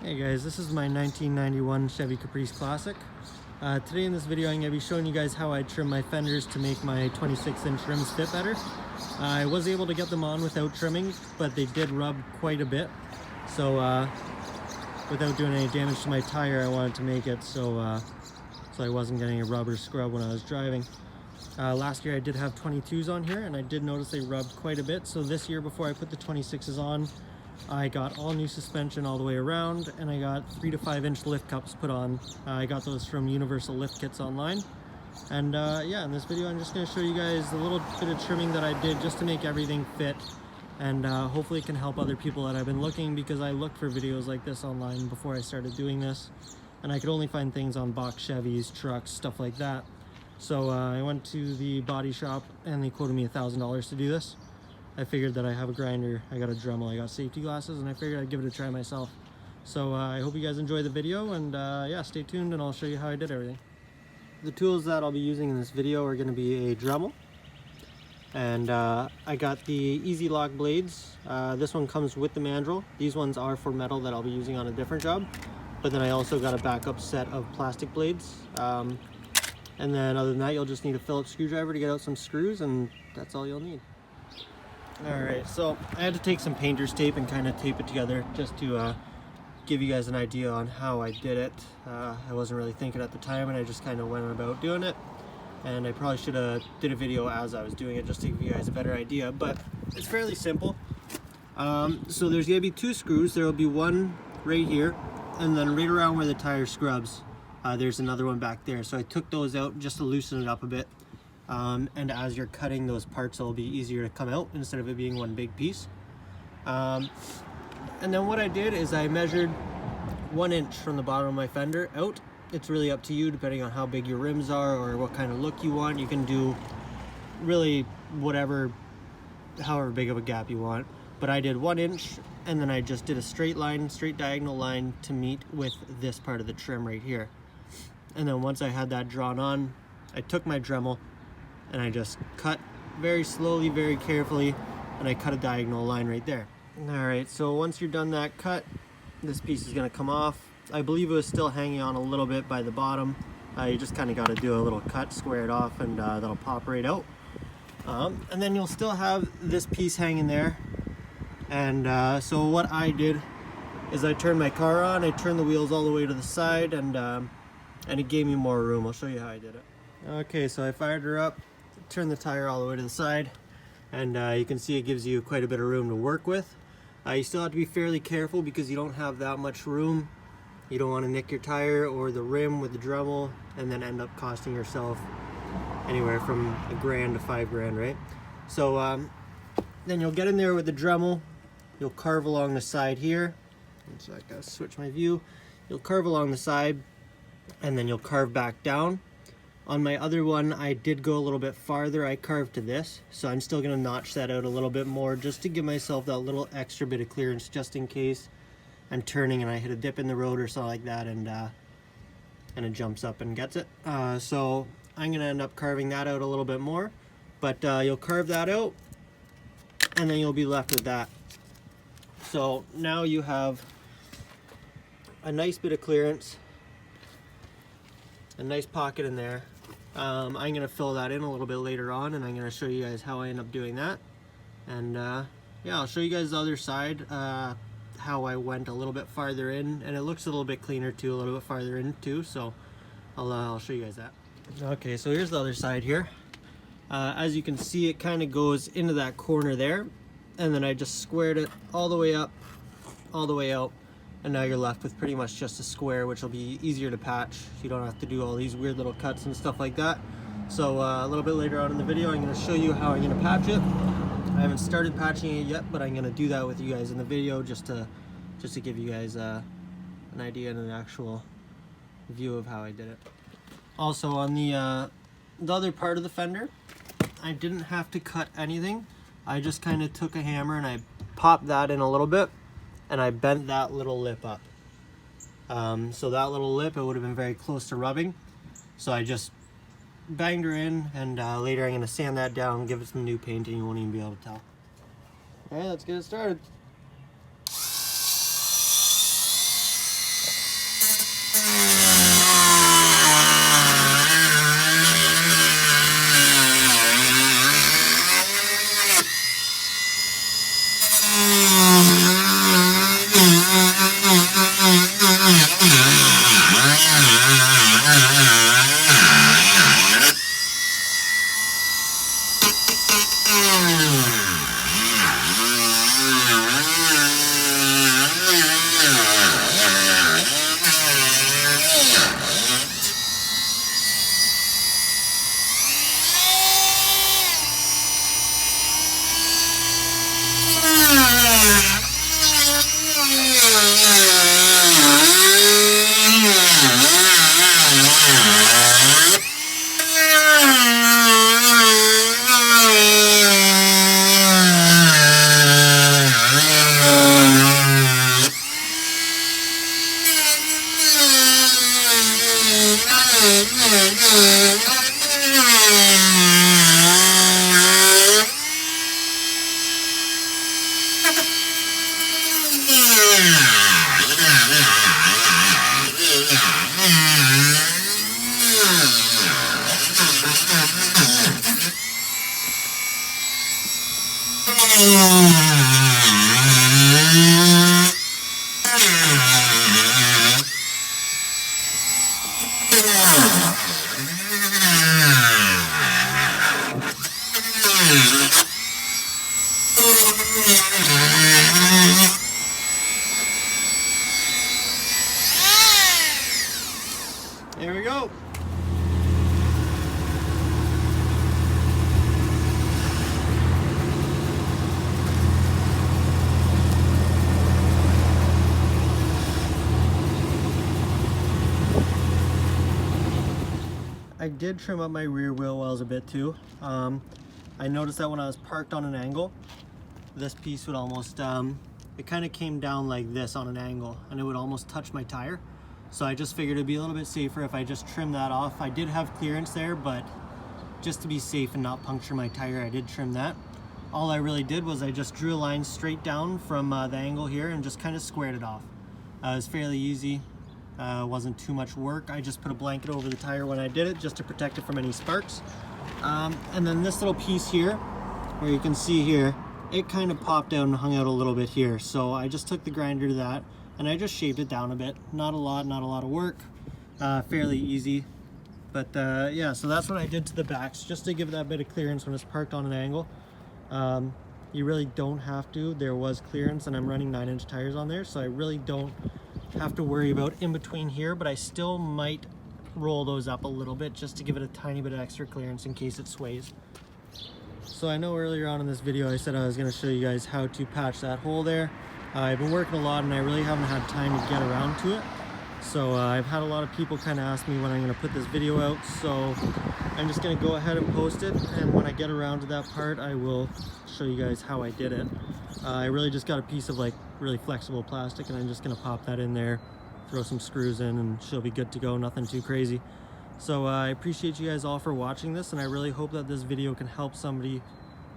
Hey guys, this is my 1991 Chevy Caprice Classic. Today in this video I'm going to be showing you guys how I trim my fenders to make my 26-inch rims fit better. I was able to get them on without trimming, but they did rub quite a bit. So without doing any damage to my tire, I wanted to make it so I wasn't getting a rubber scrub when I was driving. Last year I did have 22s on here and I did notice they rubbed quite a bit. So this year, before I put the 26s on, I got all new suspension all the way around, and I got 3 to 5 inch lift cups put on. I got those from Universal Lift Kits online. And yeah, in this video I'm just going to show you guys a little bit of trimming that I did just to make everything fit, and hopefully it can help other people that have been looking, because I looked for videos like this online before I started doing this, and I could only find things on box Chevys, trucks, stuff like that. So I went to the body shop and they quoted me $1,000 to do this. I figured that I have a grinder, I got a Dremel, I got safety glasses, and I figured I'd give it a try myself. So I hope you guys enjoy the video, and yeah, stay tuned and I'll show you how I did everything. The tools that I'll be using in this video are going to be a Dremel, and I got the Easy Lock blades. This one comes with the mandrel. These ones are for metal that I'll be using on a different job, but then I also got a backup set of plastic blades. And then other than that, you'll just need a Phillips screwdriver to get out some screws, and that's all you'll need. Alright, so I had to take some painter's tape and kind of tape it together just to give you guys an idea on how I did it. I wasn't really thinking at the time, and I just kind of went about doing it. And I probably should have did a video as I was doing it just to give you guys a better idea, but it's fairly simple. So there's going to be 2 screws. There will be one right here, and then right around where the tire scrubs, there's another one back there. So I took those out just to loosen it up a bit. And as you're cutting those parts, it'll be easier to come out instead of it being one big piece. And then what I did is I measured 1 inch from the bottom of my fender out. It's really up to you, depending on how big your rims are or what kind of look you want. You can do really however big of a gap you want. But I did 1 inch, and then I just did a straight diagonal line to meet with this part of the trim right here. And then once I had that drawn on, I took my Dremel and I just cut very slowly, very carefully, and I cut a diagonal line right there. Alright, so once you're done that cut, this piece is going to come off. I believe it was still hanging on a little bit by the bottom. You just kind of got to do a little cut, square it off, and that'll pop right out. And then you'll still have this piece hanging there. And so what I did is I turned my car on, I turned the wheels all the way to the side, and it gave me more room. I'll show you how I did it. Okay, so I fired her up, turned the tire all the way to the side, and you can see it gives you quite a bit of room to work with. You still have to be fairly careful because you don't have that much room. You don't want to nick your tire or the rim with the Dremel and then end up costing yourself anywhere from $1,000 to $5,000, right? So then you'll get in there with the Dremel, you'll carve along the side here. So I gotta switch my view. You'll carve along the side, and then you'll carve back down. On my other one, I did go a little bit farther. I carved to this, so I'm still going to notch that out a little bit more just to give myself that little extra bit of clearance, just in case I'm turning and I hit a dip in the road or something like that, and it jumps up and gets it. So I'm going to end up carving that out a little bit more, but you'll carve that out, and then you'll be left with that. So now you have a nice bit of clearance, a nice pocket in there. I'm going to fill that in a little bit later on, and I'm going to show you guys how I end up doing that. And yeah, I'll show you guys the other side, how I went a little bit farther in, and it looks a little bit cleaner too, a little bit farther in too, so I'll show you guys that. Okay, so here's the other side here. As you can see, it kind of goes into that corner there, and then I just squared it all the way up, all the way out. And now you're left with pretty much just a square, which will be easier to patch. You don't have to do all these weird little cuts and stuff like that. So a little bit later on in the video, I'm going to show you how I'm going to patch it. I haven't started patching it yet, but I'm going to do that with you guys in the video just to give you guys an idea and an actual view of how I did it. Also, on the other part of the fender, I didn't have to cut anything. I just kind of took a hammer and I popped that in a little bit, and I bent that little lip up. So that little lip, it would have been very close to rubbing. So I just banged her in, and later I'm going to sand that down, give it some new paint, and you won't even be able to tell. Alright, let's get it started. There we go. I did trim up my rear wheel wells a bit too. I noticed that when I was parked on an angle, this piece would almost, it kind of came down like this on an angle and it would almost touch my tire. So I just figured it'd be a little bit safer if I just trimmed that off. I did have clearance there, but just to be safe and not puncture my tire, I did trim that. All I really did was I just drew a line straight down from the angle here and just kind of squared it off. It was fairly easy. Wasn't too much work. I just put a blanket over the tire when I did it just to protect it from any sparks. And then this little piece here, where you can see here, it kind of popped out and hung out a little bit here. So I just took the grinder to that and I just shaved it down a bit. Not a lot of work, fairly easy. But yeah, so that's what I did to the backs, just to give that bit of clearance when it's parked on an angle. You really don't have to. There was clearance and I'm running 9-inch tires on there, so I really don't have to worry about in between here, but I still might roll those up a little bit just to give it a tiny bit of extra clearance in case it sways. So I know earlier on in this video I said I was going to show you guys how to patch that hole there. I've been working a lot and I really haven't had time to get around to it. So I've had a lot of people kind of ask me when I'm going to put this video out, so I'm just going to go ahead and post it, and when I get around to that part I will show you guys how I did it. I really just got a piece of like really flexible plastic and I'm just going to pop that in there, throw some screws in, and she'll be good to go, nothing too crazy. So I appreciate you guys all for watching this, and I really hope that this video can help somebody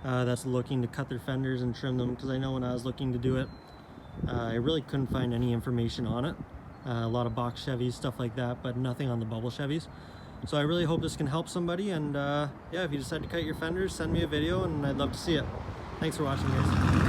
that's looking to cut their fenders and trim them, because I know when I was looking to do it I really couldn't find any information on it. A lot of box Chevys, stuff like that, but nothing on the bubble Chevys. So I really hope this can help somebody, and yeah, if you decide to cut your fenders, send me a video and I'd love to see it. Thanks for watching, guys.